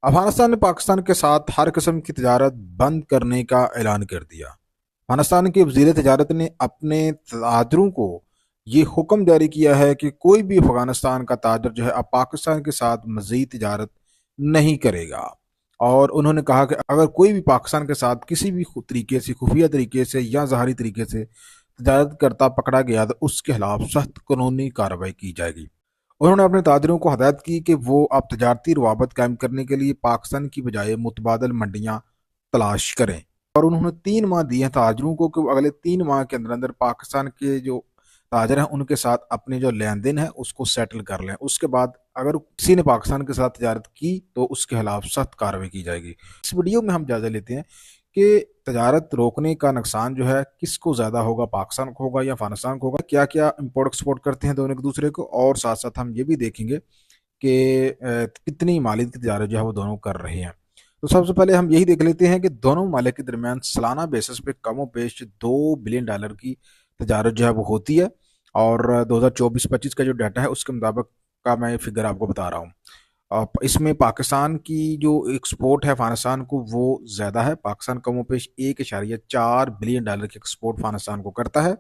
अफगानिस्तान ने पाकिस्तान के साथ हर किस्म की तजारत बंद करने का ऐलान कर दिया। अफगानिस्तान के वजीर तजारत ने अपने ताजरों को ये हुक्म जारी किया है कि कोई भी अफगानिस्तान का ताजर जो है अब पाकिस्तान के साथ मजीद तजारत नहीं करेगा। और उन्होंने कहा कि अगर कोई भी पाकिस्तान के साथ किसी भी तरीके से खुफिया तरीके से या ज़ाहरी तरीके से तजारत करता पकड़ा गया तो उसके खिलाफ सख्त कानूनी कार्रवाई की जाएगी। उन्होंने अपने ताजरों को हदायत की कि वो अब तजारती रवाबत कायम करने के लिए पाकिस्तान की बजाय मुतबादल मंडियां तलाश करें। और उन्होंने 3 माह दिए हैं ताजरों को कि वो अगले 3 माह के अंदर अंदर पाकिस्तान के जो ताजर हैं उनके साथ अपने जो लेन देन है उसको सेटल कर लें। उसके बाद अगर किसी ने पाकिस्तान के साथ तजारत की तो उसके खिलाफ सख्त कार्रवाई की जाएगी। इस वीडियो में हम जायजा लेते हैं कि तजारत रोकने का नुकसान जो है किसको ज़्यादा होगा, पाकिस्तान को होगा या अफगानिस्तान को होगा, क्या क्या इम्पोर्ट एक्सपोर्ट करते हैं दोनों एक दूसरे को, और साथ साथ हम ये भी देखेंगे कि कितनी मालियत की तजारत जो है वो दोनों कर रहे हैं। तो सबसे पहले हम यही देख लेते हैं कि दोनों ममालिक के दरमियान सालाना बेसिस पे कम पेश $2 बिलियन की तजारत जो है वो होती है। और 2024-25 का जो डाटा है उसके मुताबिक का मैं फिगर आपको बता रहा हूँ। इसमें पाकिस्तान की जो एक्सपोर्ट है अफगानिस्तान को वो ज़्यादा है। पाकिस्तान कमोपेश $1.4 बिलियन की एक्सपोर्ट अफगानिस्तान को करता है।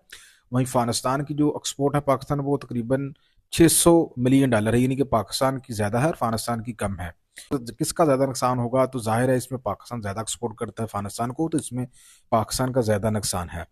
वहीं अफगानिस्तान की जो एक्सपोर्ट है पाकिस्तान वो तकरीबन $600 मिलियन है, यानी कि पाकिस्तान की ज़्यादा है और अफगानिस्तान की कम है। तो किसका ज़्यादा नुकसान होगा, तो जाहिर है इसमें पाकिस्तान ज़्यादा एक्सपोर्ट करता है अफगानिस्तान को, तो इसमें पाकिस्तान का ज़्यादा नुकसान है।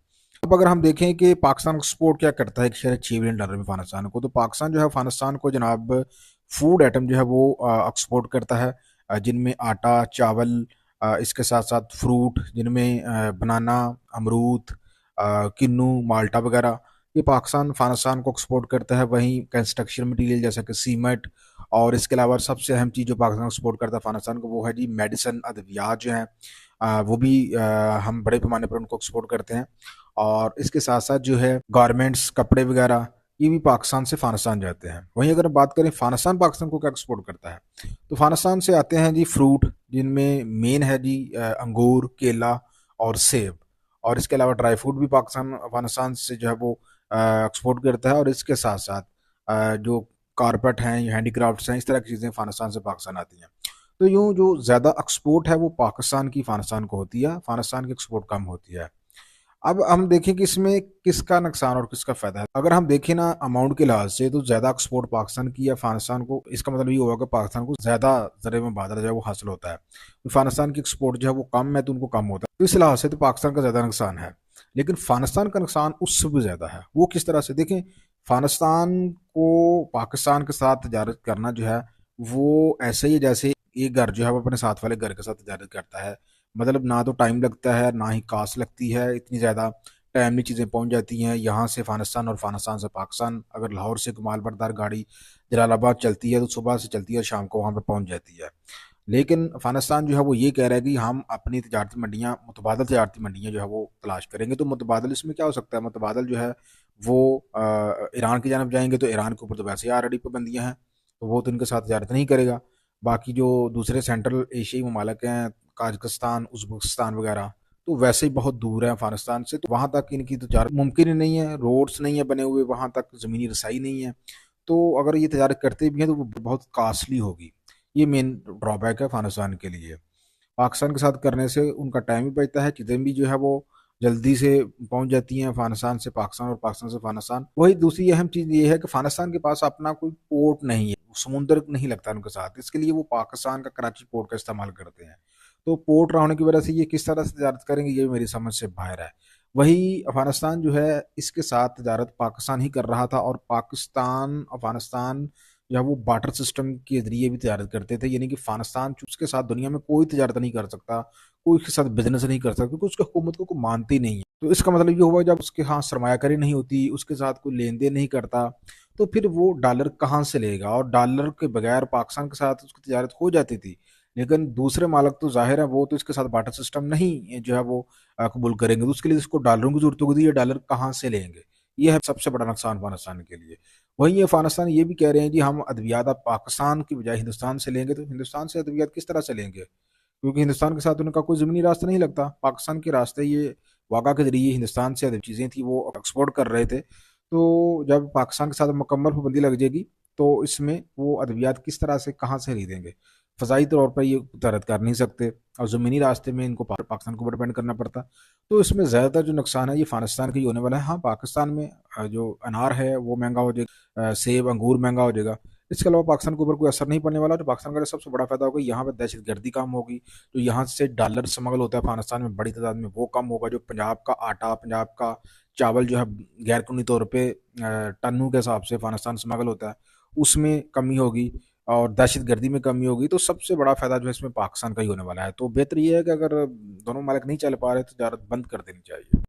अब अगर हम देखें कि पाकिस्तान एक्सपोर्ट क्या करता है $6.6 बिलियन में अफगानिस्तान को, तो पाकिस्तान जो है अफगानिस्तान को जनाब फूड आइटम जो है वो एक्सपोर्ट करता है, जिनमें आटा, चावल, इसके साथ साथ फ्रूट जिनमें बनाना, अमरूद, किन्नू, माल्टा वगैरह, ये पाकिस्तान अफगानिस्तान को एक्सपोर्ट करता है। वहीं कंस्ट्रक्शन मटीरियल जैसा कि सीमेंट, और इसके अलावा सबसे अहम चीज़ जो पाकिस्तान एक्सपोर्ट करता है अफगानिस्तान को वो है जी मेडिसन, अद्वियात जो हैं, वो भी हम बड़े पैमाने पर उनको एक्सपोर्ट करते हैं। और इसके साथ साथ जो है गारमेंट्स, कपड़े वगैरह, ये भी पाकिस्तान से अफगानिस्तान जाते हैं। वहीं अगर बात करें अफगानिस्तान पाकिस्तान को क्या एक्सपोर्ट करता है, तो अफगानिस्तान से आते हैं जी फ्रूट, जिनमें मेन है जी अंगूर, केला और सेब। और इसके अलावा ड्राई फ्रूट भी पाकिस्तान अफगानिस्तान से जो है वो एक्सपोर्ट करता है। और इसके साथ साथ जो कारपेट हैं, हैंडीक्राफ्ट्स हैं, इस तरह की चीज़ें अफगानिस्तान से पाकिस्तान आती हैं। तो यूँ जो ज़्यादा एक्सपोर्ट है वो पाकिस्तान की अफगानिस्तान को होती है, अफगानिस्तान की एक्सपोर्ट कम होती है। अब हम देखें कि इसमें किसका नुकसान और किसका फायदा है। अगर हम देखें ना अमाउंट के लिहाज से, तो ज्यादा एक्सपोर्ट पाकिस्तान की या अफगानिस्तान को, इसका मतलब ये होगा कि पाकिस्तान को ज्यादा ज़र मुबादला जो है वो हासिल होता है। अफगानिस्तान की एक्सपोर्ट जो है वो कम है तो उनको कम होता है, तो इस लिहाज से तो पाकिस्तान का ज्यादा नुकसान है। लेकिन अफगानिस्तान का नुकसान उससे भी ज्यादा है। वो किस तरह से देखें, अफगानिस्तान को पाकिस्तान के साथ तजारत करना जो है वो ऐसे ही है जैसे एक घर जो है वो अपने साथ वाले घर के साथ तजारत करता है। मतलब ना तो टाइम लगता है ना ही कास्ट लगती है, इतनी ज़्यादा टाइमली चीज़ें पहुंच जाती हैं यहाँ से अफगानिस्तान और अफगानिस्तान से पाकिस्तान। अगर लाहौर से कमाल बरदार गाड़ी जलालाबाद चलती है तो सुबह से चलती है, शाम को वहाँ पर पहुंच जाती है। लेकिन अफगानिस्तान जो है वो ये कह रहा है कि हम अपनी तजारती मंडियाँ, मुतबादल तजारती मंडियाँ जो है वो तलाश करेंगे। तो मुतबादल इसमें क्या हो सकता है, मुतबादल जो है वो ईरान की जानब जाएंगे, तो ईरान के ऊपर तो वैसे ही ऑलरेडी पाबंदियाँ हैं, तो वो तो इनके साथ तजारत नहीं करेगा। बाकी जो दूसरे सेंट्रल एशियाई ममालिक हैं, काजकिस्तान, उज़्बेकिस्तान वगैरह, तो वैसे ही बहुत दूर है अफगानिस्तान से, तो वहाँ तक इनकी तजारत मुमकिन ही नहीं है। रोड्स नहीं है बने हुए, वहाँ तक ज़मीनी रसाई नहीं है। तो अगर ये तजारत करते भी हैं तो वो बहुत कास्टली होगी। ये मेन ड्रॉबैक है अफगानिस्तान के लिए। पाकिस्तान के साथ करने से उनका टाइम भी बचता है, चीज़ें भी जो है वो जल्दी से पहुंच जाती हैं अफगानिस्तान से पाकिस्तान और पाकिस्तान से अफगानिस्तान। वही दूसरी अहम चीज़ ये है कि अफगानिस्तान के पास अपना कोई पोर्ट नहीं है, समुंदर नहीं लगता उनके साथ, इसके लिए वो पाकिस्तान का कराची पोर्ट का इस्तेमाल करते हैं। तो पोर्ट ना होने की वजह से ये किस तरह से तजारत करेंगे, ये मेरी समझ से बाहर है। वही अफगानिस्तान जो है इसके साथ तजारत पाकिस्तान ही कर रहा था, और पाकिस्तान अफगानिस्तान जो है वो बार्टर सिस्टम के जरिए भी तजारत करते थे, यानी कि अफगानिस्तान उसके साथ दुनिया में कोई तजारत नहीं कर सकता, कोई उसके साथ बिजनेस नहीं कर सकता, क्योंकि उसकी हुकूमत को कोई मानती नहीं है। तो इसका मतलब ये हुआ जब उसके यहाँ सरमायाकारी नहीं होती, उसके साथ कोई लेन देन नहीं करता, तो फिर वो डॉलर कहाँ से लेगा। और डॉलर के बगैर पाकिस्तान के साथ उसकी तजारत हो जाती थी, लेकिन दूसरे मालिक तो जाहिर है वो तो इसके साथ बार्टर सिस्टम नहीं जो है वो कबूल करेंगे, तो उसके लिए इसको डॉलरों की जरूरत होगी, ये डॉलर कहाँ से लेंगे। ये है सबसे बड़ा नुकसान अफगानिस्तान के लिए। वहीं अफगानिस्तान ये भी कह रहे हैं जी हम अद्वियात अब पाकिस्तान की बजाय हिंदुस्तान से लेंगे, तो हिंदुस्तान से अद्वियात किस तरह से लेंगे, क्योंकि हिंदुस्तान के साथ उनका कोई ज़मीनी रास्ता नहीं लगता। पाकिस्तान के रास्ते ये वाघा के जरिए हिंदुस्तान से अदब चीज़ें थी वो एक्सपोर्ट कर रहे थे। तो जब पाकिस्तान के साथ मुकम्मल पाबंदी लग जाएगी तो इसमें वो अद्वियात किस तरह से कहाँ से खरीदेंगे। फ़ज़ाई तौर पर ये तजारत कर नहीं सकते और ज़मीनी रास्ते में इनको पाकिस्तान के ऊपर डिपेंड करना पड़ता। तो इसमें ज़्यादातर जो नुकसान है ये अफ़गानिस्तान का ही होने वाला है। हाँ, पाकिस्तान में जो अनार है वो महँगा हो जाएगा, सेब, अंगूर महँगा हो जाएगा। इसके अलावा पाकिस्तान के ऊपर कोई असर नहीं पड़ने वाला। तो पाकिस्तान का जो सबसे बड़ा फ़ायदा होगा, यहाँ पे दहशतगर्दी कम होगी, जो यहाँ से डॉलर स्मगल होता है अफ़गानिस्तान में बड़ी तादाद में, वो कम होगा। जो पंजाब का आटा, पंजाब का चावल जो है गैर कानूनी तौर पे टन्नों के हिसाब से अफ़गानिस्तान स्मगल होता है, उसमें कमी होगी और दहशतगर्दी में कमी होगी। तो सबसे बड़ा फ़ायदा जो है इसमें पाकिस्तान का ही होने वाला है। तो बेहतर ये है कि अगर दोनों मालिक नहीं चल पा रहे तो तजारत बंद कर देनी चाहिए।